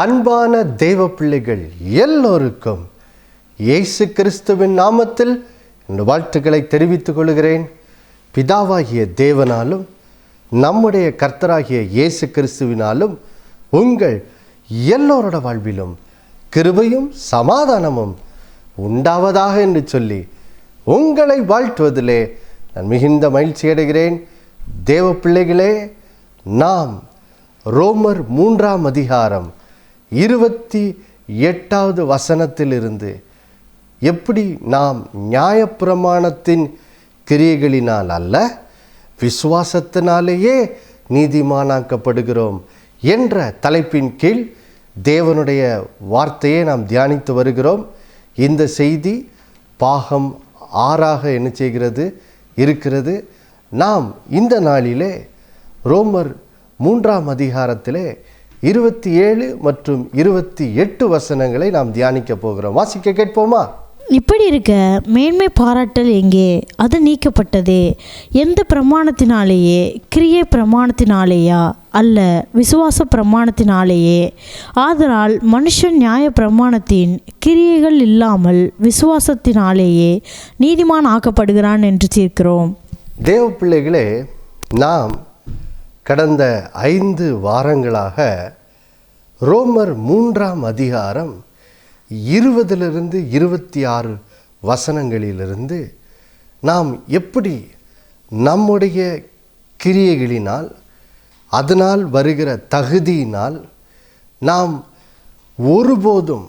அன்பான தேவ பிள்ளைகள் எல்லோருக்கும் இயேசு கிறிஸ்துவின் நாமத்தில் இந்த வாழ்த்துக்களை தெரிவித்துக் கொள்கிறேன். பிதாவாகிய தேவனாலும் நம்முடைய கர்த்தராகிய இயேசு கிறிஸ்துவினாலும் உங்கள் எல்லோரோட வாழ்விலும் கிருபையும் சமாதானமும் உண்டாவதாக என்று சொல்லி உங்களை வாழ்த்துவதிலே நான் மிகுந்த மகிழ்ச்சி அடைகிறேன். தேவ பிள்ளைகளே, நாம் ரோமர் 3ஆம் அதிகாரம் 28வது வசனத்திலிருந்து எப்படி நாம் நியாயப்பிரமாணத்தின் கிரியைகளினால் அல்ல விசுவாசத்தினாலேயே நீதிமானாக்கப்படுகிறோம் என்ற தலைப்பின் கீழ் தேவனுடைய வார்த்தையை நாம் தியானித்து வருகிறோம். இந்த செய்தி பாகம் 6ஆக என்ன செய்கிறது இருக்கிறது. நாம் இந்த நாளிலே ரோமர் 3ஆம் அதிகாரத்திலே 27 மற்றும் 28 வசனங்களை நாம் தியானிக்க போகிறோம். வாசிக்க கேட்போமா? இப்படி இருக்க மேன்மை பாராட்டல் எங்கே? அது நீக்கப்பட்டதே. எந்த பிரமாணத்தினாலேயே? கிரியை பிரமாணத்தினாலேயா? அல்ல, விசுவாச பிரமாணத்தினாலேயே. ஆதலால் மனுஷன் நியாய பிரமாணத்தின் கிரியைகள் இல்லாமல் விசுவாசத்தினாலேயே நீதிமான் ஆக்கப்படுகிறான் என்று தீர்க்கிறோம். தேவ பிள்ளைகளே, நாம் கடந்த 5 வாரங்களாக ரோமர் 3ஆம் அதிகாரம் 20லிருந்து 26 வசனங்களிலிருந்து நாம் எப்படி நம்முடைய கிரியைகளினால் அதனால் வருகிற தகுதியினால் நாம் ஒருபோதும்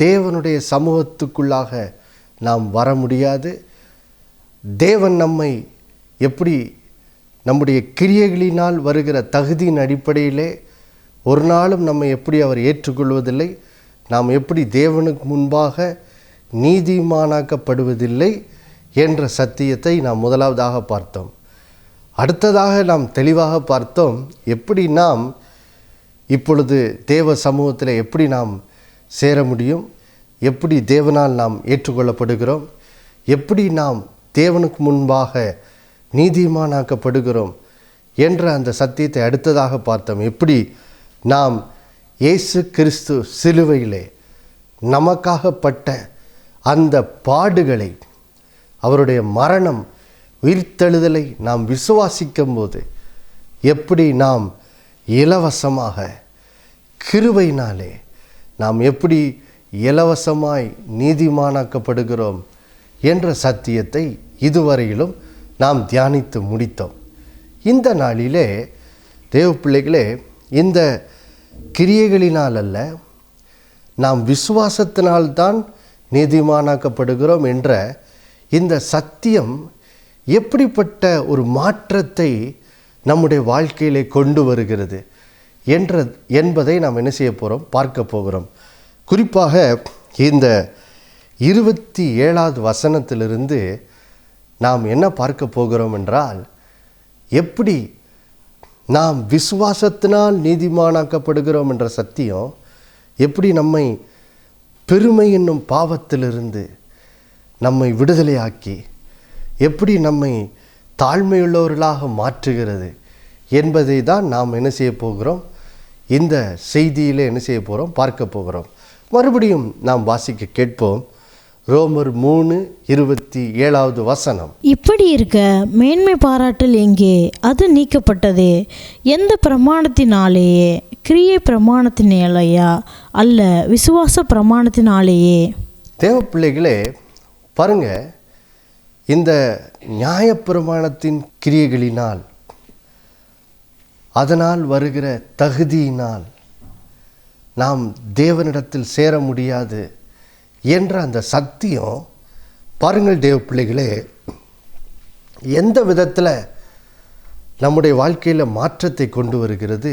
தேவனுடைய சமூகத்துக்குள்ளாக நாம் வர முடியாது. தேவன் நம்மை எப்படி நம்முடைய கிரியைகளினால் வருகிற தகுதியின் அடிப்படையிலே ஒரு நாளும் நம்மை எப்படி அவர் ஏற்றுக்கொள்வதில்லை, நாம் எப்படி தேவனுக்கு முன்பாக நீதிமானாக்கப்படுவதில்லை என்ற சத்தியத்தை நாம் முதலாவதாக பார்த்தோம். அடுத்ததாக நாம் தெளிவாக பார்த்தோம் எப்படி நாம் இப்பொழுது தேவ சமூகத்தில் எப்படி நாம் சேர முடியும், எப்படி தேவனால் நாம் ஏற்றுக்கொள்ளப்படுகிறோம், எப்படி நாம் தேவனுக்கு முன்பாக நீதிமானாக்கப்படுகிறோம் என்ற அந்த சத்தியத்தை அடுத்ததாக பார்த்தோம். எப்படி நாம் இயேசு கிறிஸ்து சிலுவையிலே நமக்காகப்பட்ட அந்த பாடுகளை, அவருடைய மரணம், உயிர்த்தெழுதலை நாம் விசுவாசிக்கும் போது எப்படி நாம் இலவசமாக கிருபையினாலே நாம் எப்படி இலவசமாய் நீதிமானாக்கப்படுகிறோம் என்ற சத்தியத்தை இதுவரையிலும் நாம் தியானித்து முடித்தோம். இந்த நாளிலே தேவ பிள்ளைகளே, இந்த கிரியைகளினால் அல்ல, நாம் விசுவாசத்தினால்தான் நீதிமானாக்கப்படுகிறோம் என்ற இந்த சத்தியம் எப்படிப்பட்ட ஒரு மாற்றத்தை நம்முடைய வாழ்க்கையிலே கொண்டு வருகிறது என்பதை நாம் என்ன செய்ய போகிறோம், பார்க்க போகிறோம். குறிப்பாக இந்த 27வது வசனத்திலிருந்து நாம் என்ன பார்க்க போகிறோம் என்றால், எப்படி நாம் விசுவாசத்தினால் நீதிமானாக்கப்படுகிறோம் என்ற சத்தியம் எப்படி நம்மை பெருமை என்னும் பாவத்திலிருந்து நம்மை விடுதலையாக்கி எப்படி நம்மை தாழ்மையுள்ளவர்களாக மாற்றுகிறது என்பதை தான் நாம் என்ன செய்ய போகிறோம், இந்த செய்தியில் என்ன செய்ய போகிறோம், பார்க்க போகிறோம். மறுபடியும் நாம் வாசிக்க கேட்போம். ரோமர் 3:27வது வசனம். இப்படி இருக்க மேன்மை பாராட்டல் எங்கே? அது நீக்கப்பட்டதே. எந்த பிரமாணத்தினாலேயே? கிரியை பிரமாணத்தினாலேயா? அல்ல, விசுவாச பிரமாணத்தினாலேயே. தேவ பிள்ளைகளே, பாருங்க, இந்த நியாயப்பிரமாணத்தின் கிரியைகளினால் அதனால் வருகிற தகுதியினால் நாம் தேவனிடத்தில் சேர முடியாது என்ற அந்த சத்தியம், பாருங்கள் தேவ பிள்ளைகளே, எந்த விதத்தில் நம்முடைய வாழ்க்கையில் மாற்றத்தை கொண்டு வருகிறது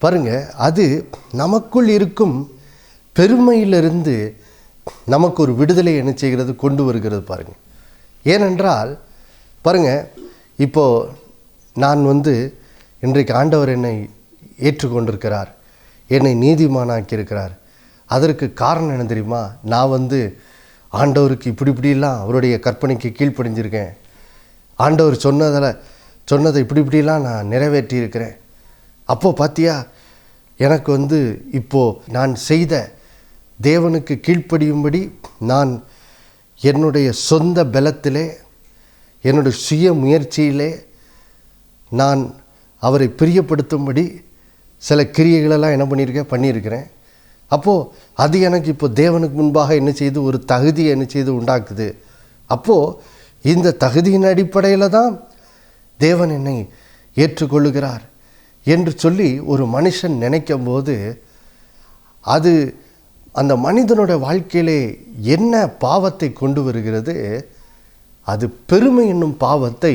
பாருங்கள். அது நமக்குள் இருக்கும் பெருமையிலிருந்து நமக்கு ஒரு விடுதலை என்ன செய்கிறது, கொண்டு வருகிறது. பாருங்கள், ஏனென்றால் பாருங்கள், இப்போது நான் இன்றைக்கு ஆண்டவர் என்னை ஏற்றுக்கொண்டிருக்கிறார், என்னை நீதிமானாக்கியிருக்கிறார். அதற்கு காரணம் என்ன தெரியுமா? நான் ஆண்டவருக்கு இப்படிலாம் அவருடைய கற்பனைக்கு கீழ்ப்படிஞ்சிருக்கேன், ஆண்டவர் சொன்னதை இப்படிலாம் நான் நிறைவேற்றியிருக்கிறேன். அப்போது பார்த்தியா, எனக்கு இப்போது நான் செய்த தேவனுக்கு கீழ்ப்படியும்படி நான் என்னுடைய சொந்த பலத்திலே, என்னுடைய சுய முயற்சியிலே நான் அவரை பிரியப்படுத்தும்படி சில கிரியைகளெல்லாம் என்ன பண்ணியிருக்கிறேன். அப்போது அது எனக்கு இப்போ தேவனுக்கு முன்பாக என்ன செய்து ஒரு தகுதியை என்ன செய்து உண்டாக்குது. அப்போது இந்த தகுதியின் அடிப்படையில் தான் தேவன் என்னை ஏற்றுக்கொள்ளுகிறார் என்று சொல்லி ஒரு மனுஷன் நினைக்கும் போது அது அந்த மனிதனோட வாழ்க்கையிலே என்ன பாவத்தை கொண்டு வருகிறது? அது பெருமை என்னும் பாவத்தை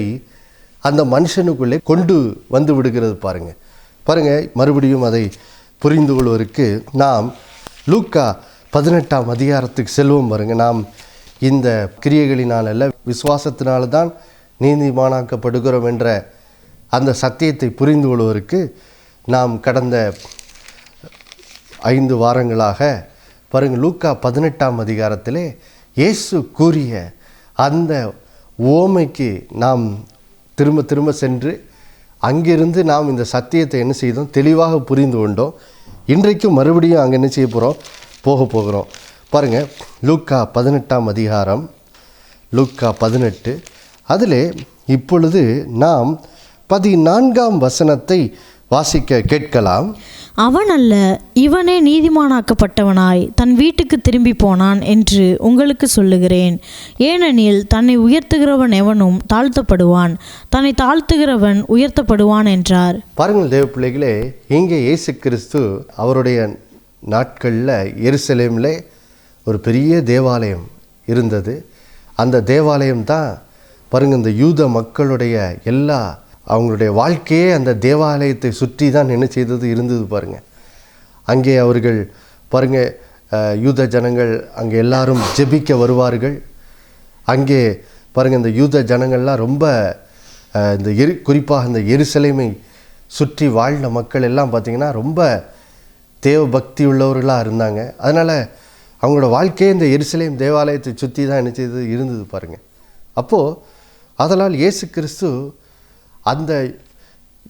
அந்த மனுஷனுக்குள்ளே கொண்டு வந்து விடுகிறது. பாருங்கள் மறுபடியும் அதை புரிந்து கொள்வதற்கு நாம் லூக்கா 18ஆம் அதிகாரத்துக்கு செல்வோம். நாம் இந்த கிரியைகளினால் அல்ல, விசுவாசத்தினால தான் நீதிமானாக்கப்படுகிறோம் என்ற அந்த சத்தியத்தை புரிந்து கொள்வதற்கு நாம் கடந்த 5 வாரங்களாக லூக்கா 18ஆம் அதிகாரத்திலே இயேசு கூறிய அந்த உவமைக்கு நாம் திரும்ப திரும்ப சென்று அங்கிருந்து நாம் இந்த சத்தியத்தை என்ன செய்தோம், தெளிவாக புரிந்து கொண்டோம். இன்றைக்கும் மறுபடியும் அங்கே என்ன செய்ய போகிறோம். பாருங்கள், லூக்கா 18ஆம் அதிகாரம், லூக்கா 18, அதில் இப்பொழுது நாம் 14ஆம் வசனத்தை வாசிக்க கேட்கலாம். அவன் அல்ல, இவனே நீதிமானாக்கப்பட்டவனாய் தன் வீட்டுக்கு திரும்பி போனான் என்று உங்களுக்கு சொல்லுகிறேன். ஏனெனில் தன்னை உயர்த்துகிறவன் எவனும் தாழ்த்தப்படுவான், தன்னை தாழ்த்துகிறவன் உயர்த்தப்படுவான் என்றார். பாருங்கள் தேவ பிள்ளைகளே, இங்கே இயேசு கிறிஸ்து அவருடைய நாட்களில் எருசலேமில் ஒரு பெரிய தேவாலயம் இருந்தது. அந்த தேவாலயம் தான் இந்த யூத மக்களுடைய அவங்களுடைய வாழ்க்கையே அந்த தேவாலயத்தை சுற்றி தான் என்ன செய்தது இருந்தது. அங்கே அவர்கள் யூத ஜனங்கள் அங்கே எல்லாரும் ஜெபிக்க வருவார்கள். அங்கே இந்த யூத ஜனங்கள்லாம் ரொம்ப குறிப்பாக இந்த எருசலேமை சுற்றி வாழ்ந்த மக்கள் எல்லாம் பார்த்திங்கன்னா ரொம்ப தேவ பக்தி உள்ளவர்களாக இருந்தாங்க. அதனால் அவங்களோட வாழ்க்கையே இந்த எருசலேம் தேவாலயத்தை சுற்றி தான் என்ன செய்தது இருந்தது. அப்போது அதனால் இயேசு கிறிஸ்து அந்த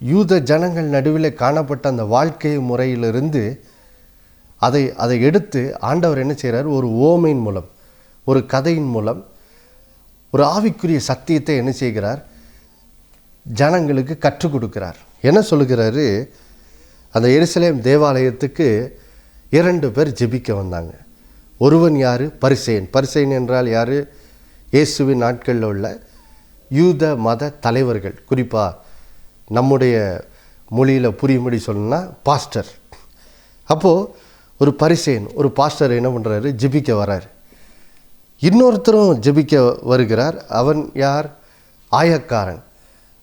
யூத ஜனங்கள் நடுவில் காணப்பட்ட அந்த வாழ்க்கை முறையிலிருந்து அதை எடுத்து ஆண்டவர் என்ன செய்கிறார், ஒரு ஓமையின் மூலம், ஒரு கதையின் மூலம் ஒரு ஆவிக்குரிய சத்தியத்தை என்ன செய்கிறார், ஜனங்களுக்கு கற்றுக் கொடுக்கிறார். என்ன சொல்லுகிறாரு, அந்த எருசலேம் தேவாலயத்துக்கு 2 பேர் ஜெபிக்க வந்தாங்க. ஒருவன் யார்? பரிசேயன். பரிசேயன் என்றால் யார்? இயேசுவின் நாட்களில் உள்ள யூத மத தலைவர்கள். குறிப்பாக நம்முடைய மொழியில் புரியும்படி சொல்லணும்னா பாஸ்டர். அப்போது ஒரு பரிசேயன், ஒரு பாஸ்டர் என்ன பண்ணுறாரு, ஜெபிக்க வர்றார். இன்னொருத்தரும் ஜெபிக்க வருகிறார். அவன் யார்? ஆயக்காரன்.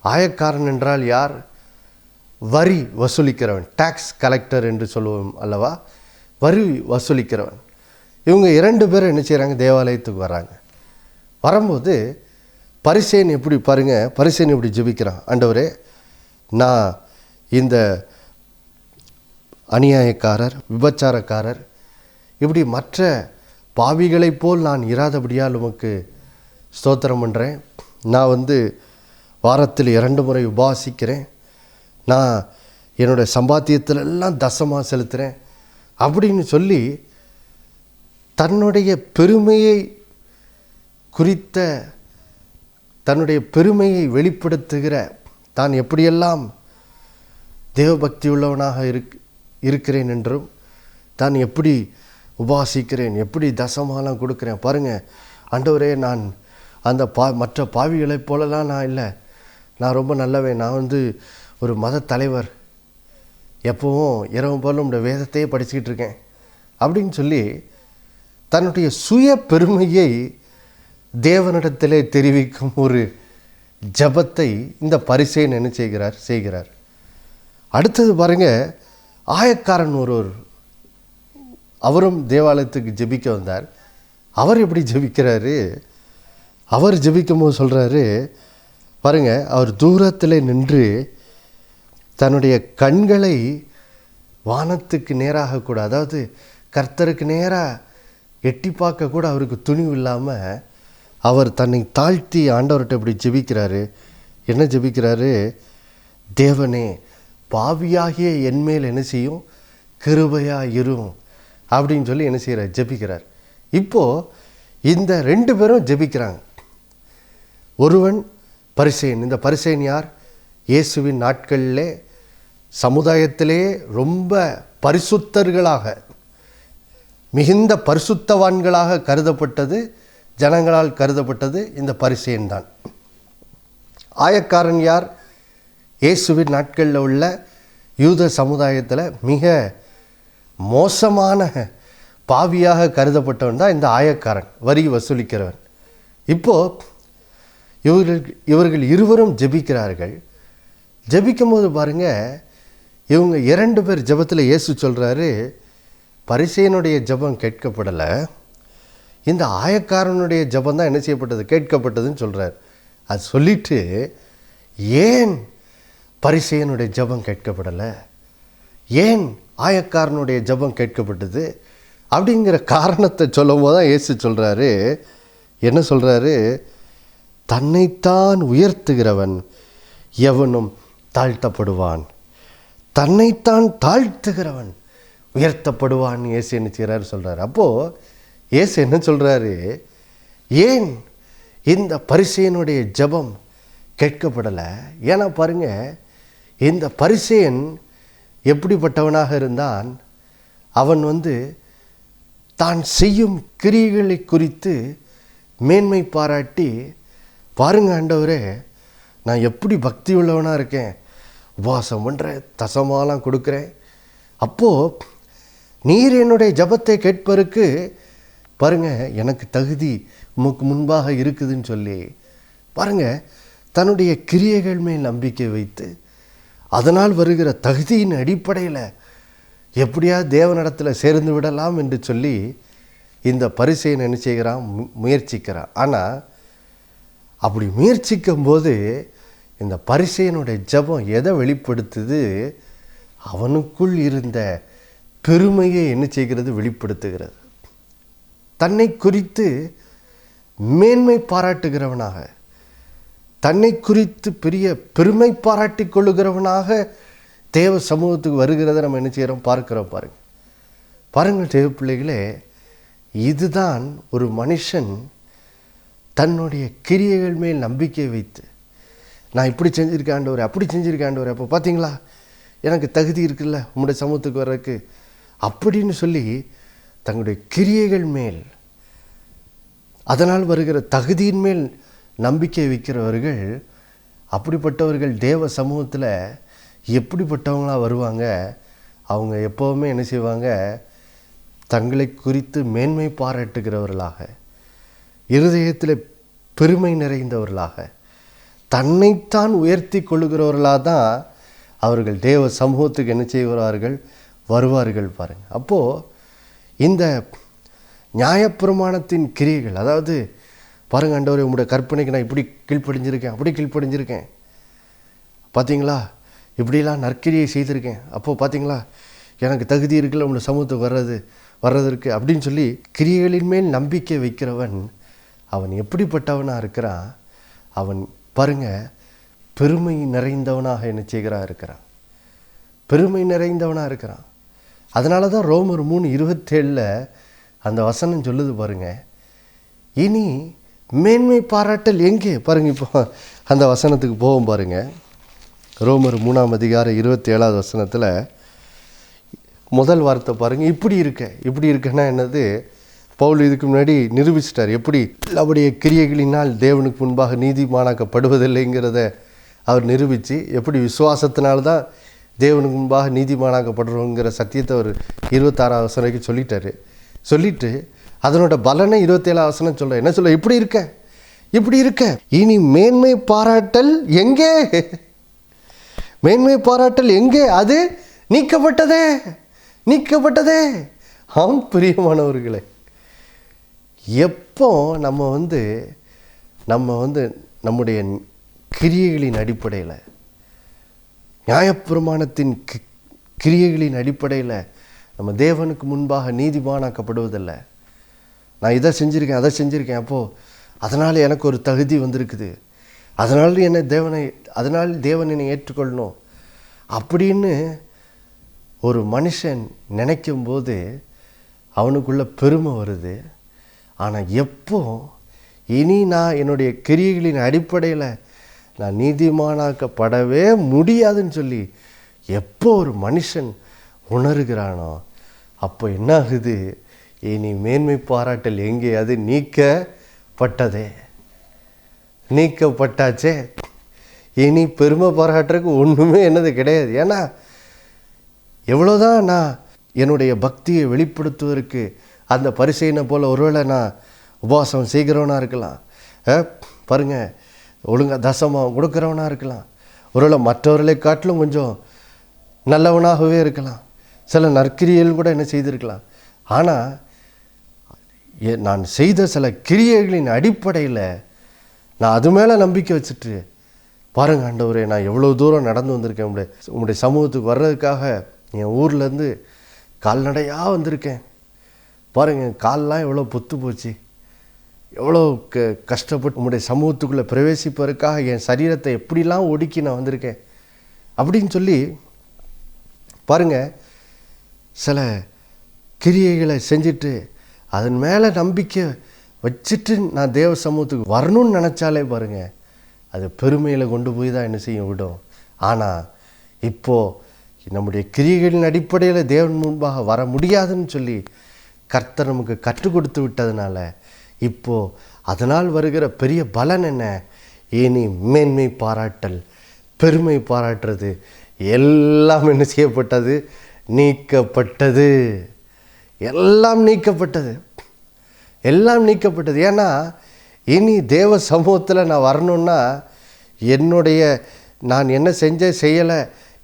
ஆயக்காரன் என்றால் யார்? வரி வசூலிக்கிறவன், டாக்ஸ் கலெக்டர் என்று சொல்லுவோம் அல்லவா, வரி வசூலிக்கிறவன். இவங்க 2 பேரும் என்ன செய்கிறாங்க, தேவாலயத்துக்கு வர்றாங்க. வரும்போது பரிசேயன் எப்படி பரிசேயன் எப்படி ஜெபிக்கிறான், ஆண்டவரே நான் இந்த அநியாயக்காரர், விபச்சாரக்காரர், இப்படி மற்ற பாவிகளைப் போல் நான் இராதபடியால் உமக்கு ஸ்தோத்திரம் பண்ணுறேன். நான் வாரத்தில் 2 முறை உபாசிக்கிறேன். நான் என்னுடைய சம்பாத்தியத்திலெல்லாம் தசமாக செலுத்துகிறேன் அப்படின்னு சொல்லி தன்னுடைய பெருமையை குறித்த, தன்னுடைய பெருமையை வெளிப்படுத்துகிற, தான் எப்படியெல்லாம் தேவபக்தி உள்ளவனாக இருக்கிறேன் என்றும், தான் எப்படி உபாசிக்கிறேன், எப்படி தசமாலாம் கொடுக்குறேன், பாருங்கள் ஆண்டவரே நான் அந்த மற்ற பாவிகளைப் போலலாம் நான் இல்லை, நான் ரொம்ப நல்லவன், நான் ஒரு மத தலைவர், எப்போவும் இரவு போல நம்முடைய வேதத்தையே படிச்சுக்கிட்டு இருக்கேன் அப்படின்னு சொல்லி தன்னுடைய சுய பெருமையை தேவனிடத்திலே தெரிவிக்கும் ஒரு ஜபத்தை இந்த பரிசேயன் என்ன செய்கிறார். அடுத்தது பாருங்கள், ஆயக்காரன் ஒருவர், அவரும் தேவாலயத்துக்கு ஜெபிக்க வந்தார். அவர் எப்படி ஜெபிக்கிறாரு, அவர் ஜெபிக்கும் போது சொல்கிறாரு பாருங்கள், அவர் தூரத்தில் நின்று தன்னுடைய கண்களை வானத்துக்கு நேராக கூட, அதாவது கர்த்தருக்கு நேராக எட்டி பார்க்க கூட அவருக்கு துணிவு இல்லாமல் அவர் தன்னை தாழ்த்தி ஆண்டவர்கிட்ட இப்படி ஜெபிக்கிறாரு. என்ன ஜெபிக்கிறாரு, தேவனே பாவியாகிய என்மேல் என்ன செய்யும், கிருபையாக இரும் அப்படின்னு சொல்லி என்ன செய்கிறார், ஜெபிக்கிறார். இப்போது இந்த 2 பேரும் ஜெபிக்கிறாங்க. ஒருவன் பரிசேயன். இந்த பரிசேயன் யார்? இயேசுவின் நாட்களிலே சமுதாயத்திலே ரொம்ப பரிசுத்தர்களாக, மிகுந்த பரிசுத்தவான்களாக கருதப்பட்டது, ஜனங்களால் கருதப்பட்டது இந்த பரிசேயன் தான். ஆயக்காரன் யார்? இயேசுவின் நாட்களில் உள்ள யூத சமுதாயத்தில் மிக மோசமான பாவியாக கருதப்பட்டவன் தான் இந்த ஆயக்காரன், வரி வசூலிக்கிறவன். இப்போது இவர்கள் இருவரும் ஜெபிக்கிறார்கள். ஜெபிக்கும்போது பாருங்கள், இவங்க 2 பேர் ஜெபத்தில் இயேசு சொல்கிறாரு, பரிசேயனுடைய ஜெபம் கேட்கப்படலை, இந்த ஆயக்காரனுடைய ஜெபம் தான் என்ன செய்யப்பட்டது, கேட்கப்பட்டதுன்னு சொல்கிறார். அது சொல்லிட்டு, ஏன் பரிசேயனுடைய ஜெபம் கேட்கப்படலை, ஏன் ஆயக்காரனுடைய ஜெபம் கேட்கப்பட்டது அப்படிங்கிற காரணத்தை சொல்லும் போது தான் இயேசு சொல்கிறாரு, என்ன சொல்கிறாரு, தன்னைத்தான் உயர்த்துகிறவன் எவனும் தாழ்த்தப்படுவான், தன்னைத்தான் தாழ்த்துகிறவன் உயர்த்தப்படுவான் இயேசு என்ன செய்கிறாரு சொல்கிறார். அப்போது இயேசு என்ன சொல்கிறாரு, ஏன் இந்த பரிசேயனுடைய ஜெபம் கேட்கப்படலை? ஏன்னா பாருங்கள், இந்த பரிசேயன் எப்படிப்பட்டவனாக இருந்தான், அவன் தான் செய்யும் கிரியைகளை குறித்து மேன்மை பாராட்டி, பாருங்க ஆண்டவரே, நான் எப்படி பக்தி உள்ளவனாக இருக்கேன், உபவாசம் பண்ணுறேன், தசமாலாம் கொடுக்குறேன், அப்போது நீர் என்னுடைய ஜபத்தை கேட்பதற்கு பாருங்கள் எனக்கு தகுதி உமக்கு முன்பாக இருக்குதுன்னு சொல்லி பாருங்கள், தன்னுடைய கிரியைகள் மேல் நம்பிக்கை வைத்து அதனால் வருகிற தகுதியின் அடிப்படையில் எப்படியா தேவனிடத்தில் சேர்ந்து விடலாம் என்று சொல்லி இந்த பரிசேயன் என்ன செய்கிறான், முயற்சிக்கிறான். ஆனால் அப்படி முயற்சிக்கும் போது இந்த பரிசேயனுடைய ஜெபம் எதை வெளிப்படுத்துது, அவனுக்குள் இருந்த பெருமையை என்ன செய்கிறது, வெளிப்படுத்துகிறது. தன்னை குறித்து மேன்மை பாராட்டுகிறவனாக, தன்னை குறித்து பெரிய பெருமை பாராட்டி கொள்ளுகிறவனாக தேவ சமூகத்துக்கு வருகிறத நம்ம என்ன செய்கிறோம், பார்க்குறோம். பாருங்கள் தேவ பிள்ளைகளே, இதுதான் ஒரு மனுஷன் தன்னுடைய கிரியைகள் மேல் நம்பிக்கை வைத்து, நான் இப்படி செஞ்சுருக்காண்டவர், அப்படி செஞ்சுருக்காண்டவர், அப்போ பார்த்தீங்களா எனக்கு தகுதி இருக்குல்ல உங்களுடைய சமூகத்துக்கு வர்றதுக்கு அப்படின்னு சொல்லி தங்களுடைய கிரியைகள் மேல், அதனால் வருகிற தகுதியின் மேல் நம்பிக்கை வைக்கிறவர்கள், அப்படிப்பட்டவர்கள் தேவ சமூகத்தில் எப்படிப்பட்டவங்களாக வருவாங்க, அவங்க எப்போவுமே என்ன செய்வாங்க, தங்களை குறித்து மேன்மை பாராட்டுகிறவர்களாக, இருதயத்தில் பெருமை நிறைந்தவர்களாக, தன்னைத்தான் உயர்த்தி கொள்ளுகிறவர்களாக தான் அவர்கள் தேவ சமூகத்துக்கு என்ன செய்வார்கள், வருவார்கள். பாருங்கள், அப்போது இந்த நியாயப்பிரமாணத்தின் கிரியைகள், அதாவது பாருங்கள் ஆண்டவரே, உங்களுடைய கற்பனைக்கு நான் இப்படி கீழ்ப்படிஞ்சிருக்கேன், அப்படி கீழ்ப்படிஞ்சிருக்கேன், பார்த்தீங்களா இப்படிலாம் நற்கிரியை செய்திருக்கேன், அப்போது பார்த்தீங்களா எனக்கு தகுதி இருக்குல்ல உங்களுடைய சமூகத்துக்கு வர்றதற்கு அப்படின்னு சொல்லி கிரியைகளின் மேல் நம்பிக்கை வைக்கிறவன் அவன் எப்படிப்பட்டவனாக இருக்கிறான், அவன் பாருங்கள் பெருமை நிறைந்தவனாக என்ன செய்கிறான் இருக்கிறான், பெருமை நிறைந்தவனாக இருக்கிறான். அதனால தான் ரோமர் 3:27 அந்த வசனம் சொல்லுது பாருங்கள், இனி மேன்மை பாராட்டல் எங்கே, பாருங்கள் இப்போ அந்த வசனத்துக்கு போவோம் பாருங்கள். ரோமர் 3:27 வசனத்தில் முதல் வார்த்தை பாருங்கள், இப்படி இருக்கன்னா என்னது, பவுல் இதுக்கு முன்னாடி நிரூபிச்சிட்டார், எப்படி அவருடைய கிரியைகளினால் தேவனுக்கு முன்பாக நீதிமானாக்கப்படுவதில்லைங்கிறத அவர் நிரூபித்து, எப்படி விசுவாசத்தினால்தான் தேவனுக்கு முன்பாக நீதிமானாக்கப்படுறோங்கிற சத்தியத்தை அவர் 26 வசனம் வரைக்கும் சொல்லிட்டு அதனோட பலனை 27 வசனம் சொல்ல என்ன சொல்ல, இப்படி இருக்க இனி மேன்மை பாராட்டல் எங்கே, மேன்மை பாராட்டல் எங்கே, அது நீக்கப்பட்டதே. ஆம் பிரியமானவர்களே, எப்போ நம்ம நம்முடைய கிரியைகளின் அடிப்படையில், நியாயப்பிரமாணத்தின் கிரியைகளின் அடிப்படையில் நம்ம தேவனுக்கு முன்பாக நீதிமானாக்கப்படுவதில்லை, நான் இதை செஞ்சுருக்கேன் அதை செஞ்சுருக்கேன், அப்போது அதனால் எனக்கு ஒரு தகுதி வந்திருக்குது, அதனால் தேவன் என்னை ஏற்றுக்கொள்ளணும் அப்படின்னு ஒரு மனுஷன் நினைக்கும் போது அவனுக்குள்ள பெருமை வருது. ஆனால் எப்போ இனி நான் என்னுடைய கிரியைகளின் அடிப்படையில் நான் நீதிமானாக்கப்படவே முடியாதுன்னு சொல்லி எப்போ ஒரு மனுஷன் உணர்கிறானோ அப்போ என்ன ஆகுது? இனி மேன்மை பாராட்டல் எங்கே? அது நீக்கப்பட்டதே, நீக்கப்பட்டாச்சே. இனி பெருமை பாராட்டுறதுக்கு ஒன்றுமே என்னது கிடையாது. ஏன்னா எவ்வளோதான் நான் என்னுடைய பக்தியை வெளிப்படுத்துவதற்கு அந்த பரிசையினை போல் ஒருவேளை நான் உபவாசம் செய்கிறவனாக இருக்கலாம், பாருங்கள் ஒழுங்காக தசமம் கொடுக்குறவனாக இருக்கலாம், ஒருவேளை மற்றவர்களை காட்டிலும் கொஞ்சம் நல்லவனாகவே இருக்கலாம், சில நற்கிரியைகள் கூட என்ன செய்திருக்கலாம். ஆனால் நான் செய்த சில கிரியைகளின் அடிப்படையில் நான் அது மேலே நம்பிக்கை வச்சுட்டு, பாருங்கள் ஆண்டவரே நான் எவ்வளோ தூரம் நடந்து வந்திருக்கேன், உங்களுடைய சமூகத்துக்கு வர்றதுக்காக என் ஊர்லேருந்து கால்நடையாக வந்திருக்கேன், பாருங்கள் கால்லாம் எவ்வளோ பொத்து போச்சு, எவ்வளோ கஷ்டப்பட்டு உங்களுடைய சமூகத்துக்குள்ளே பிரவேசிப்பதற்காக என் சரீரத்தை எப்படிலாம் ஒடுக்கி நான் வந்திருக்கேன் அப்படின்னு சொல்லி பாருங்கள் சில கிரியைகளை செஞ்சுட்டு அதன் மேலே நம்பிக்கை வச்சுட்டு நான் தேவ சமூகத்துக்கு வரணும்னு நினச்சாலே பாருங்கள் அது பெருமையில் கொண்டு போய் தான் என்ன செய்ய விடும். ஆனால் இப்போது நம்முடைய கிரியைகளின் அடிப்படையில் தேவன் முன்பாக வர முடியாதுன்னு சொல்லி கர்த்தர் நமக்கு கற்றுக் கொடுத்து விட்டதுனால இப்போது அதனால் வருகிற பெரிய பலன் என்ன? இனி மேன்மை பாராட்டல், பெருமை பாராட்டுறது எல்லாம் என்ன செய்யப்பட்டது? நீக்கப்பட்டது. எல்லாம் நீக்கப்பட்டது, எல்லாம் நீக்கப்பட்டது. ஏன்னா இனி தேவ சமூகத்தில் நான் வரணுன்னா நான் என்ன செய்யலை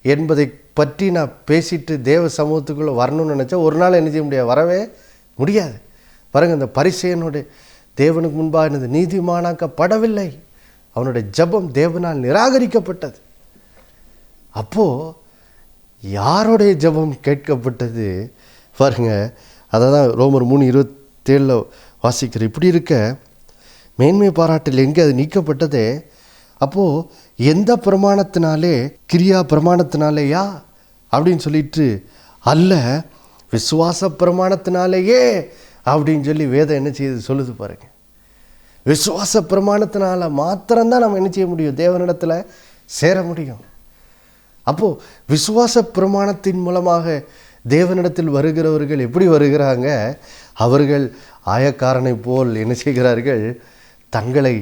என்பதை பற்றி நான் பேசிட்டு தேவ சமூகத்துக்குள்ளே வரணும்னு நினச்சா ஒரு நாள் என்ன செய்ய முடியாது? வரவே முடியாது. பாருங்கள், இந்த பரிசேயனுடைய தேவனுக்கு முன்பாக என்னது? நீதிமானாக்கப்படவில்லை. அவனுடைய ஜெபம் தேவனால் நிராகரிக்கப்பட்டது. அப்போது யாருடைய ஜெபம் கேட்கப்பட்டது? பாருங்க, அதை தான் ரோமர் 3:27 வாசிக்கிற. இப்படி இருக்க மேன்மை பாராட்டில் எங்கே அது நீக்கப்பட்டதே? அப்போது எந்த பிரமாணத்தினாலே? கிரியா பிரமாணத்தினாலேயா அப்படின்னு சொல்லிட்டு அல்ல, விசுவாச பிரமாணத்தினாலேயே அப்படின்னு சொல்லி வேதம் என்ன செய்யுது சொல்லுது பாருங்க. விசுவாச பிரமாணத்தினால மாத்திரம்தான் நம்ம என்ன செய்ய முடியும்? தேவனிடத்தில் சேர முடியும். அப்போது விசுவாச பிரமாணத்தின் மூலமாக தேவனிடத்தில் வருகிறவர்கள் எப்படி வருகிறாங்க? அவர்கள் ஆயக்காரனை போல் என்ன செய்கிறார்கள்? தங்களை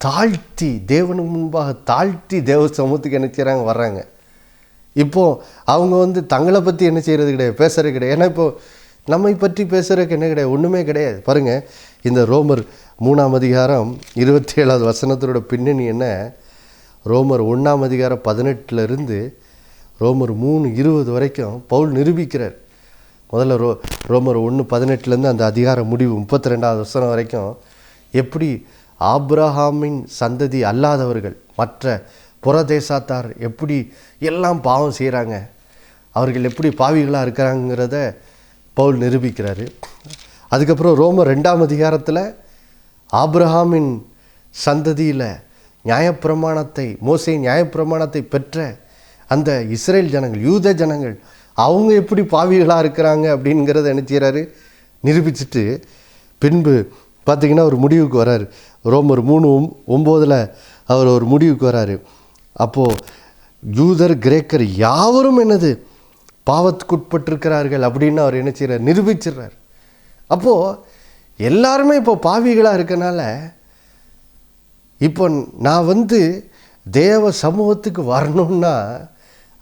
தாழ்த்தி தேவனுக்கு முன்பாக தாழ்த்தி தேவ சமூகத்துக்கு என்ன செய்கிறாங்க? வர்றாங்க. இப்போது அவங்க தங்களை பற்றி என்ன செய்கிறது கிடையாது, பேசுகிறது கிடையாது. ஏன்னா இப்போது நம்மை பற்றி பேசுகிறதுக்கு என்ன கிடையாது? ஒன்றுமே கிடையாது. பாருங்கள், இந்த ரோமர் 3:27 பின்னணி என்ன? ரோமர் 1:18 ரோமர் 3:20 வரைக்கும் பவுல் நிரூபிக்கிறார். முதல்ல ரோமர் 1:18 அந்த அதிகார முடிவு 32 வரைக்கும் எப்படி ஆபிரகாமின் சந்ததி அல்லாதவர்கள், மற்ற புறதேசத்தார் எப்படி எல்லாம் பாவம் செய்கிறாங்க, அவர்கள் எப்படி பாவிகளாக இருக்கிறாங்கிறத பவுல் நிரூபிக்கிறாரு. அதுக்கப்புறம் ரோமர் 2 ஆபிரகாமின் சந்ததியில் நியாயப்பிரமாணத்தை, மோசே நியாயப்பிரமாணத்தை பெற்ற அந்த இஸ்ரேல் ஜனங்கள், யூத ஜனங்கள், அவங்க எப்படி பாவிகளாக இருக்கிறாங்க அப்படிங்கிறத என்ன செய்கிறாரு? நிரூபிச்சுட்டு பின்பு பார்த்திங்கன்னா ஒரு முடிவுக்கு வராரு. ரோமர் 3:9 அவர் ஒரு முடிவுக்கு வராரு. அப்போது யூதர் கிரேக்கர் யாவரும் என்னது? பாவத்துக்குட்பட்டிருக்கிறார்கள் அப்படின்னு அவர் என்ன செய்கிறார்? நிரூபிச்சிடுறார். அப்போது எல்லாருமே இப்போ பாவிகளாக இருக்கனால இப்போ நான் தேவ சமூகத்துக்கு வரணும்னா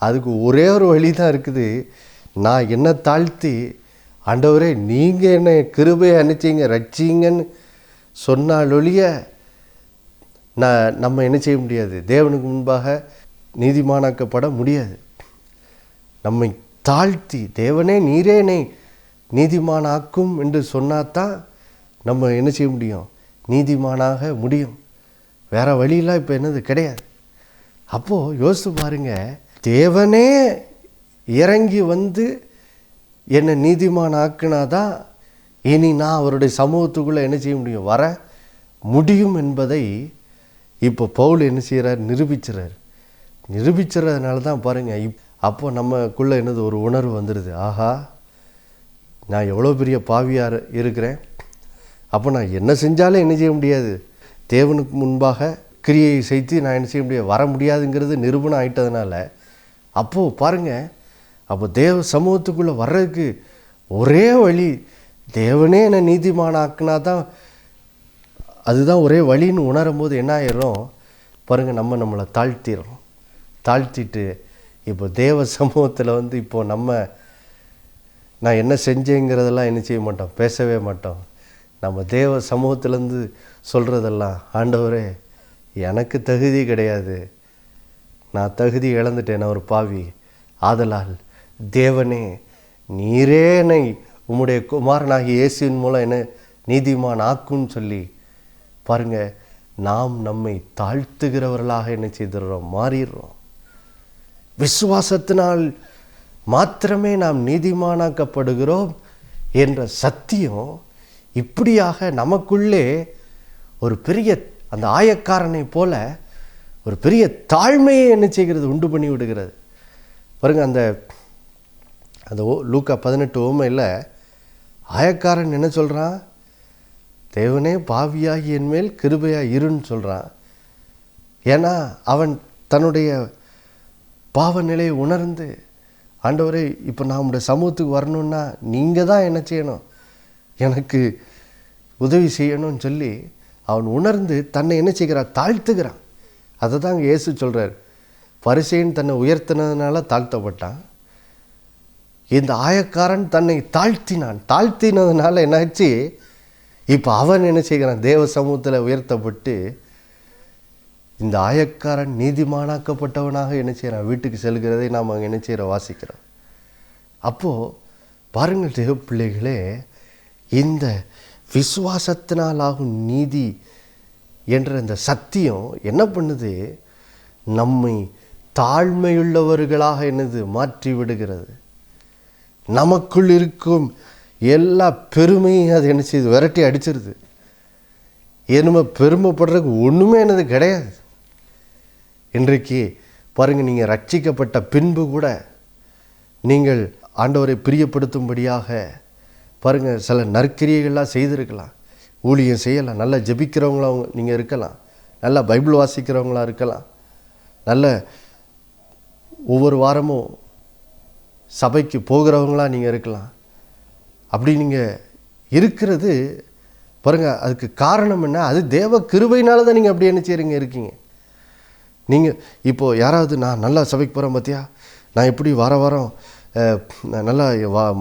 அதுக்கு ஒரே ஒரு வழி தான் இருக்குது. நான் என்ன தாழ்த்தி, ஆண்டவரே நீங்கள் என்ன கிருபையை அனுப்பிச்சிங்க, ரட்சிங்கன்னு சொன்னாலொழிய நம்ம என்ன செய்ய முடியாது? தேவனுக்கு முன்பாக நீதிமானாக்கப்பட முடியாது. நம்மை தாழ்த்தி தேவனே நீரே என்னை நீதிமானாக்கும் என்று சொன்னாதான் நம்ம என்ன செய்ய முடியும்? நீதிமானாக முடியும். வேறு வழியெல்லாம் இப்போ என்னது கிடையாது. அப்போது யோசித்து பாருங்கள், தேவனே இறங்கி என்னை நீதிமானாக்குனாதான் இனி நான் அவருடைய சமூகத்துக்குள்ளே என்ன செய்ய முடியும்? வர முடியும் என்பதை இப்போ பவுல் என்ன செய்கிறார்? நிரூபிச்சிடறார். நிரூபிச்சிடறதுனால தான் பாருங்கள் அப்போ நமக்குள்ளே என்னது ஒரு உணர்வு வந்துடுது, ஆஹா நான் எவ்வளோ பெரிய பாவியாக இருக்கிறேன், அப்போ நான் என்ன செஞ்சாலும் என்ன செய்ய முடியாது, தேவனுக்கு முன்பாக கிரியை செய்து நான் என்ன செய்ய முடியாது, வர முடியாதுங்கிறது நிரூபணம் ஆகிட்டதுனால அப்போது பாருங்கள், அப்போ தேவ சமூகத்துக்குள்ளே வர்றதுக்கு ஒரே வழி தேவனே என்னை நீதிமானாக்குனா தான், அதுதான் ஒரே வழின்னு உணரும் போது என்ன ஆயிடும் பாருங்கள், நம்மளை தாழ்த்திட்டு இப்போ தேவ சமூகத்தில் வந்து இப்போது நான் என்ன செஞ்சேங்கிறதெல்லாம் என்ன செய்ய மாட்டோம், பேசவே மாட்டோம். நம்ம தேவ சமூகத்திலேருந்து சொல்கிறதெல்லாம், ஆண்டவரே எனக்கு தகுதி கிடையாது, நான் தகுதி இழந்துட்டேன், நான் ஒரு பாவி, ஆதலால் தேவனே நீரே என்னை உம்முடைய குமாரனாகிய இயேசுவின் மூலம் என்ன நீதிமான் ஆக்குன்னு சொல்லி பாருங்கள், நாம் நம்மை தாழ்த்துகிறவர்களாக என்ன செய்துடுறோம், மாறிடுறோம். விசுவாசத்தினால் மாத்திரமே நாம் நீதிமானாக்கப்படுகிறோம் என்ற சத்தியம் இப்படியாக நமக்குள்ளே ஒரு பெரிய அந்த ஆயக்காரனை போல ஒரு பெரிய தாழ்மையை என்ன செய்கிறது, உண்டு பண்ணி விடுகிறது. பாருங்கள், அந்த லூக்கா 18 ஓமையில் ஆயக்காரன் என்ன சொல்கிறான், தேவனே பாவியாகி என் மேல் கிருபையாக இருன்னு சொல்கிறான். ஏன்னா அவன் தன்னுடைய பாவ நிலையை உணர்ந்து, ஆண்டவரே இப்போ நான் உங்களுடைய சமூகத்துக்கு வரணுன்னா நீங்கள் தான் என்ன செய்யணும், எனக்கு உதவி செய்யணும்னு சொல்லி அவன் உணர்ந்து தன்னை என்ன செய்கிறான், தாழ்த்துகிறான். அதை தான் அங்கே இயேசு சொல்கிறார், பரிசேயன் தன்னை உயர்த்தினதுனால தாழ்த்தப்பட்டான், இந்த ஆயக்காரன் தன்னை தாழ்த்தினதுனால என்னாச்சு, இப்போ அவன் என்ன செய்கிறான், தேவ சமூகத்தில் உயர்த்தப்பட்டு இந்த ஆயக்காரன் நீதிமானாக்கப்பட்டவனாக என்ன செய்கிறான், வீட்டுக்கு செல்கிறதை நாம் அங்கே என்ன செய்கிறோம், வாசிக்கிறோம். அப்போது பாருங்கள் தேவ பிள்ளைகளே, இந்த விசுவாசத்தினால் ஆகும் நீதி என்ற இந்த சத்தியம் என்ன பண்ணுது, நம்மை தாழ்மையுள்ளவர்களாக என்னது மாற்றி விடுகிறது. நமக்குள் இருக்கும் எல்லா பெருமையும் அது என்ன செய்யுது, விரட்டி அடிச்சிருது. ஏனுமே பெருமைப்படுறதுக்கு ஒன்றுமே என்னது கிடையாது. இன்றைக்கு பாருங்கள், நீங்கள் ரட்சிக்கப்பட்ட பின்பு கூட நீங்கள் ஆண்டவரை பிரியப்படுத்தும்படியாக பாருங்கள் சில நற்கிரியைகள்லாம் செய்திருக்கலாம், ஊழியம் செய்யலாம், நல்லா ஜெபிக்கிறவங்களாம் நீங்கள் இருக்கலாம், நல்லா பைபிள் வாசிக்கிறவங்களாக இருக்கலாம், நல்ல ஒவ்வொரு வாரமும் சபைக்கு போகிறவங்களாக நீங்கள் இருக்கலாம். அப்படி நீங்கள் இருக்கிறது பாருங்கள், அதுக்கு காரணம் என்ன, அது தேவ கிருபையினால தான் நீங்கள் அப்படி என்ன செய்கிறீங்க இருக்கீங்க. நீங்கள் இப்போது யாராவது நான் நல்லா சபைக்கு போகிறேன் பார்த்தியா, நான் எப்படி வாரம் நல்லா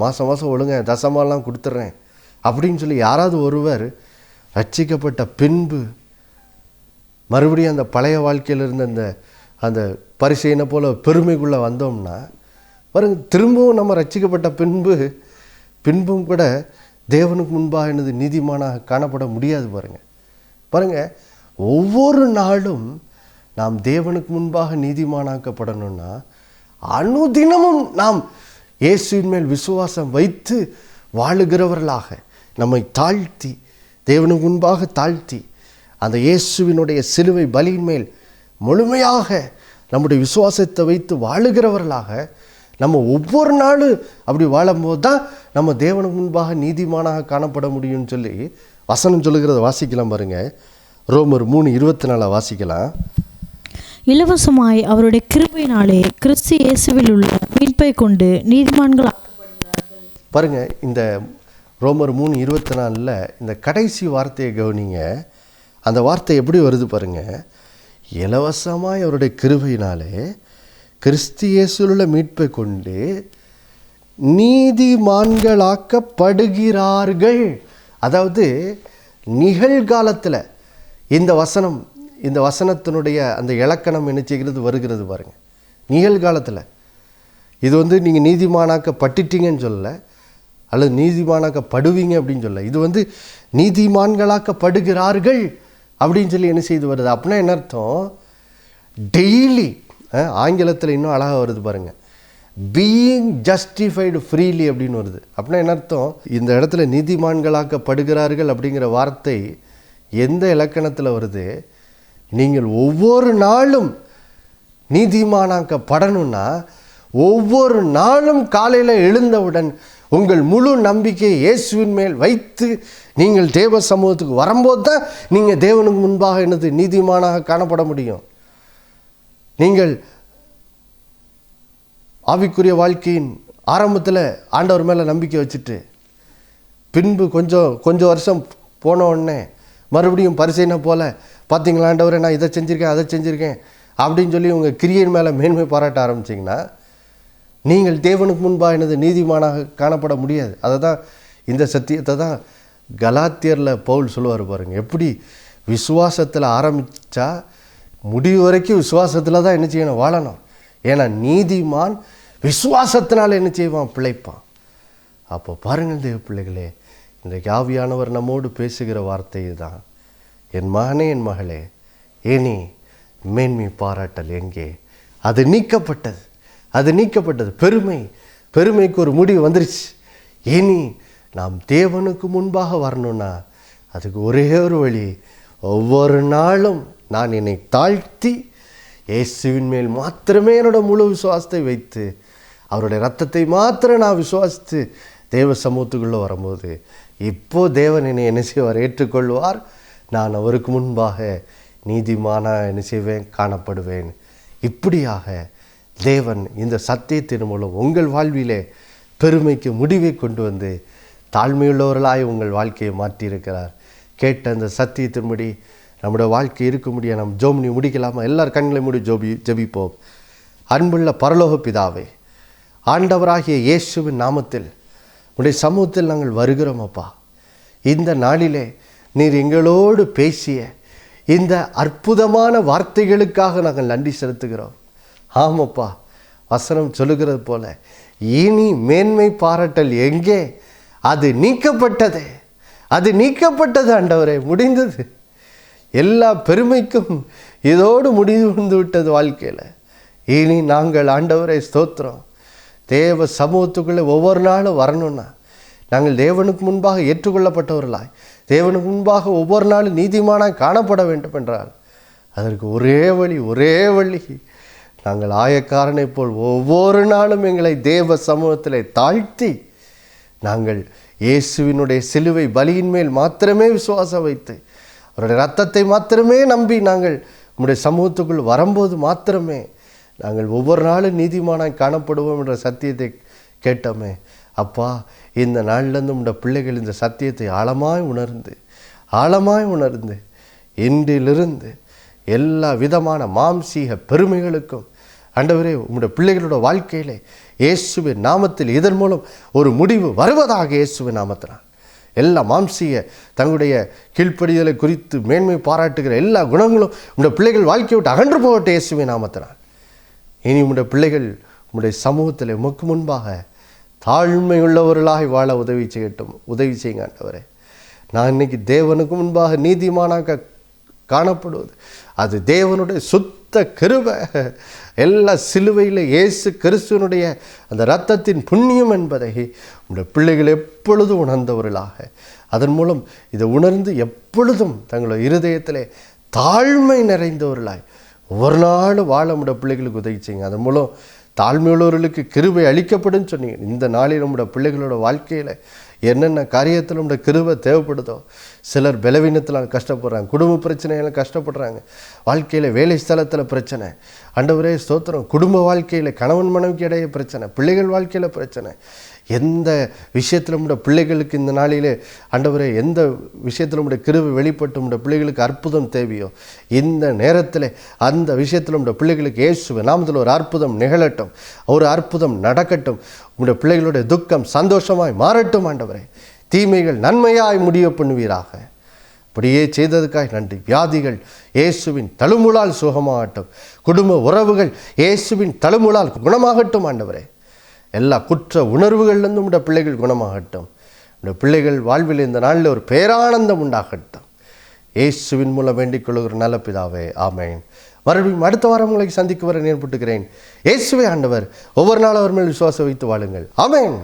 மாதம் ஒழுங்க தசமாலாம் கொடுத்துட்றேன் அப்படின்னு சொல்லி யாராவது ஒருவர் ரட்சிக்கப்பட்ட பின்பு மறுபடியும் அந்த பழைய வாழ்க்கையில் இருந்த அந்த பரிசையினை போல் பெருமைக்குள்ளே வந்தோம்னா பாருங்க, திரும்பவும் நம்ம ரட்சிக்கப்பட்ட பின்பும் கூட தேவனுக்கு முன்பாக என்னது நீதிமானாக காணப்பட முடியாது. பாருங்கள், ஒவ்வொரு நாளும் நாம் தேவனுக்கு முன்பாக நீதிமானாக்கப்படணும்னா அனுதினமும் நாம் இயேசுவின் மேல் விசுவாசம் வைத்து வாழுகிறவர்களாக நம்மை தாழ்த்தி, தேவனுக்கு முன்பாக தாழ்த்தி, அந்த இயேசுவினுடைய சிலுவை பலியின் மேல் முழுமையாக நம்முடைய விசுவாசத்தை வைத்து வாழுகிறவர்களாக நம்ம ஒவ்வொரு நாளும் அப்படி வாழும்போது தான் நம்ம தேவனுக்கு முன்பாக நீதிமானாக காணப்பட முடியும்னு சொல்லி வசனம் சொல்லுகிறத வாசிக்கலாம். பாருங்கள், ரோமர் 3:24 வாசிக்கலாம். இலவசமாய் அவருடைய கிருபையினாலே கிறிஸ்து இயேசுவில் உள்ள மீட்பை கொண்டு நீதிமான்கள் பாருங்க, இந்த ரோமர் 3:24 இந்த கடைசி வார்த்தையை கவனிங்க. அந்த வார்த்தை எப்படி வருது பாருங்க, இலவசமாய் அவருடைய கிருபையினாலே கிறிஸ்து இயேசுவில் உள்ள மீட்பை கொண்டு நீதிமான்களாக்கப்படுகிறார்கள். அதாவது நிகழ்காலத்தில் இந்த வசனத்தினுடைய அந்த இலக்கணம் என்ன செய்கிறது, வருகிறது பாருங்கள். நிகழ்காலத்தில் இது நீங்கள் நீதிமானாக்கப்பட்டுட்டீங்கன்னு சொல்லலை, அல்லது நீதிமானாக்கப்படுவீங்க அப்படின்னு சொல்ல, இது நீதிமான்களாக்கப்படுகிறார்கள் அப்படின்னு சொல்லி என்ன செய்து வருது. அப்படின்னா என்ன அர்த்தம், டெய்லி ஆங்கிலத்தில் இன்னும் அழகாக வருது பாருங்கள், பீயிங் ஜஸ்டிஃபைடு ஃப்ரீலி அப்படின்னு வருது. அப்படின்னா என்ன அர்த்தம், இந்த இடத்துல நீதிமான்களாக்கப்படுகிறார்கள் அப்படிங்கிற வார்த்தை எந்த இலக்கணத்தில் வருது, நீங்கள் ஒவ்வொரு நாளும் நீதிமானாக்கப்படணும்னா ஒவ்வொரு நாளும் காலையில் எழுந்தவுடன் உங்கள் முழு நம்பிக்கையை இயேசுவின் மேல் வைத்து நீங்கள் தேவ சமூகத்துக்கு வரும்போது தான் நீங்கள் தேவனுக்கு முன்பாக என்னது நீதிமானாக காணப்பட முடியும். நீங்கள் ஆவிக்குரிய வாழ்க்கையின் ஆரம்பத்தில் ஆண்டவர் மேலே நம்பிக்கை வச்சுட்டு பின்பு கொஞ்சம் வருஷம் போன உடனே மறுபடியும் பரிசைனை போல் பார்த்தீங்களா ஆண்டவரே நான் இதை செஞ்சுருக்கேன் அதை செஞ்சுருக்கேன் அப்படின்னு சொல்லி உங்கள் கிரியின் மேலே மேன்மை பாராட்ட ஆரம்பிச்சிங்கன்னா நீங்கள் தேவனுக்கு முன்பாக என்னது நீதிமானாக காணப்பட முடியாது. அதை தான் இந்த சத்தியத்தை தான் கலாத்தியரில் பவுல் சொல்லுவார் பாருங்கள். எப்படி விசுவாசத்தில் ஆரம்பித்தா முடிவு வரைக்கும் விசுவாசத்தில் தான் என்ன செய்யணும், வாழணும். ஏன்னா நீதிமான் விசுவாசத்தினால் என்ன செய்வான், பிழைப்பான். அப்போ பாருங்கள் தேவ பிள்ளைகளே, இன்றைக்கு ஆவியானவர் நம்மோடு பேசுகிற வார்த்தை தான், என் மகனே என் மகளே ஏனி மேன்மை பாராட்டல் எங்கே, அது நீக்கப்பட்டது, அது நீக்கப்பட்டது. பெருமைக்கு ஒரு முடிவு வந்துருச்சு. இனி நாம் தேவனுக்கு முன்பாக வரணும்னா அதுக்கு ஒரே ஒரு வழி, ஒவ்வொரு நாளும் நான் என்னை தாழ்த்தி இயேசுவின் மேல் மாத்திரமே என்னோட முழு விசுவாசத்தை வைத்து அவருடைய இரத்தத்தை மாத்திரம் நான் விசுவாசித்து தேவ சமூகத்துக்குள்ளே வரும்போது இப்போ தேவன் என்னை என்ன செய்வார், ஏற்றுக்கொள்வார். நான் அவருக்கு முன்பாக நீதிமானாக என்ன செய்வேன், காணப்படுவேன். இப்படியாக தேவன் இந்த சத்தியத்தின் மூலம் உங்கள் வாழ்விலே பெருமைக்கு முடிவை கொண்டு வந்து தாழ்மையுள்ளவர்களாய் உங்கள் வாழ்க்கையை மாற்றியிருக்கிறார். கேட்ட அந்த சத்தியத்தின்படி நம்முடைய வாழ்க்கை இருக்க முடியாது. நம்ம ஜோம்னி முடிக்கலாமா? எல்லார் கண்களை மூடி ஜெபிப்போம். அன்புள்ள பரலோக பிதாவே, ஆண்டவராகிய இயேசுவின் நாமத்தில் உடைய சமூகத்தில் நாங்கள் வருகிறோம் அப்பா. இந்த நாளிலே நீர் எங்களோடு பேசிய இந்த அற்புதமான வார்த்தைகளுக்காக நாங்கள் நன்றி செலுத்துகிறோம். ஆமாப்பா, வசனம் சொல்லுகிறது போல இனி மேன்மை பாராட்டல் எங்கே, அது நீக்கப்பட்டது, அது நீக்கப்பட்டது ஆண்டவரே, முடிந்தது. எல்லா பெருமைக்கும் இதோடு முடிந்து விட்டது வாழ்க்கையில். இனி நாங்கள் ஆண்டவரை ஸ்தோத்திரம் தேவ சமூகத்துக்குள்ளே ஒவ்வொரு நாளும் வரணும்னா நாங்கள் தேவனுக்கு முன்பாக ஏற்றுக்கொள்ளப்பட்டவர்களாய் தேவனுக்கு முன்பாக ஒவ்வொரு நாளும் நீதிமானாய் காணப்பட வேண்டும் என்றால் அதற்கு ஒரே வழி நாங்கள் ஆயக்காரனை போல் ஒவ்வொரு நாளும் எங்களை தேவ சமூகத்தில் தாழ்த்தி நாங்கள் இயேசுவினுடைய சிலுவை பலியின் மேல் மாத்திரமே விசுவாசம் வைத்து அவருடைய இரத்தத்தை மாத்திரமே நம்பி நாங்கள் நம்முடைய சமூகத்துக்குள் வரும்போது மாத்திரமே நாங்கள் ஒவ்வொரு நாளும் நீதிமானாய் காணப்படுவோம் என்ற சத்தியத்தை கேட்டோமே. அப்பா, இந்த நாளிலிருந்து நம்முடைய பிள்ளைகள் இந்த சத்தியத்தை ஆழமாய் உணர்ந்து இன்றிலிருந்து எல்லா விதமான மாம்சீக பெருமைகளுக்கும் ஆண்டவரே உம்முடைய பிள்ளைகளோட வாழ்க்கையிலே இயேசுவின் நாமத்தில் இதன் மூலம் ஒரு முடிவு வருவதாக. இயேசுவின் நாமத்தினால் எல்லா மாம்சீக தங்களுடைய கீழ்ப்படிதலை குறித்து மேன்மை பாராட்டுகிற எல்லா குணங்களும் உம்முடைய பிள்ளைகள் வாழ்க்கையை விட்டு அகன்று போகட்டும் இயேசுவின் நாமத்தினால். இனி உம்முடைய பிள்ளைகள் உம்முடைய சமூகத்தில் உமக்கு முன்பாக தாழ்மை உள்ளவர்களாக வாழ உதவி செய்யுங்க ஆண்டவரே. நான் இன்னைக்கு தேவனுக்கு முன்பாக நீதிமானாக காணப்படுவது அது தேவனுடைய சுத்த கிருபை. எல்லா சிலுவையில் இயேசு கிறிஸ்துவனுடைய அந்த இரத்தத்தின் புண்ணியம் என்பதை உங்களுடைய பிள்ளைகள் எப்பொழுதும் உணர்ந்தவர்களாக அதன் மூலம் இதை உணர்ந்து எப்பொழுதும் தங்களுடைய இருதயத்திலே தாழ்மை நிறைந்தவர்களாய் ஒவ்வொரு நாளும் வாழ நம்முடைய பிள்ளைகளுக்கு உதவி செய்யுங்க. அதன் மூலம் தாழ்மையுள்ளவர்களுக்கு கிருபை அளிக்கப்படும் சொன்னீங்க. இந்த நாளில் நம்முடைய பிள்ளைகளோட வாழ்க்கையில் என்னென்ன காரியத்தில் நம்முடைய கிருபை தேவைப்படுதோ, சிலர் பலவீனத்தில் கஷ்டப்படுறாங்க, குடும்ப பிரச்சனைகள் கஷ்டப்படுறாங்க, வாழ்க்கையில் வேலை ஸ்தலத்தில் பிரச்சனை, ஆண்டவரே ஸ்தோத்திரம், குடும்ப வாழ்க்கையில் கணவன் மனைவிக்கு இடையே பிரச்சனை, பிள்ளைகள் வாழ்க்கையில் பிரச்சனை, எந்த விஷயத்தில் நம்முடைய பிள்ளைகளுக்கு இந்த நாளிலே ஆண்டவரே எந்த விஷயத்தில் நம்முடைய கிருபை வெளிப்பட்டு நம்முடைய பிள்ளைகளுக்கு அற்புதம் தேவையோ இந்த நேரத்தில் அந்த விஷயத்தில் நம்முடைய பிள்ளைகளுக்கு இயேசுவின் நாமத்தில் ஒரு அற்புதம் நிகழட்டும், ஒரு அற்புதம் நடக்கட்டும். உங்களுடைய பிள்ளைகளுடைய துக்கம் சந்தோஷமாய் மாறட்டும் ஆண்டவரே. தீமைகள் நன்மையாய் முடிய பண்ணுவீராக. அப்படியே செய்ததுக்காக நன்றி. வியாதிகள் இயேசுவின் தழுமுளால் சுகமாகட்டும். குடும்ப உறவுகள் இயேசுவின் தழுமுளால் குணமாகட்டும் ஆண்டவரே. எல்லா குற்ற உணர்வுகள்லேருந்து உடைய பிள்ளைகள் குணமாகட்டும். உடைய பிள்ளைகள் வாழ்வில் இந்த நாளில் ஒரு பேரானந்தம் உண்டாகட்டும். இயேசுவின் மூலம் வேண்டிக் கொள்ளுகிற நல்ல பிதாவே, ஆமென். மறுபடியும் அடுத்த வாரம் உங்களை சந்திக்க வர நேர்பட்டுக்கிறேன். இயேசுவே ஆண்டவர். ஒவ்வொரு நாளும் அவர் மேல் விசுவாசம் வைத்து வாழுங்கள். ஆமென்.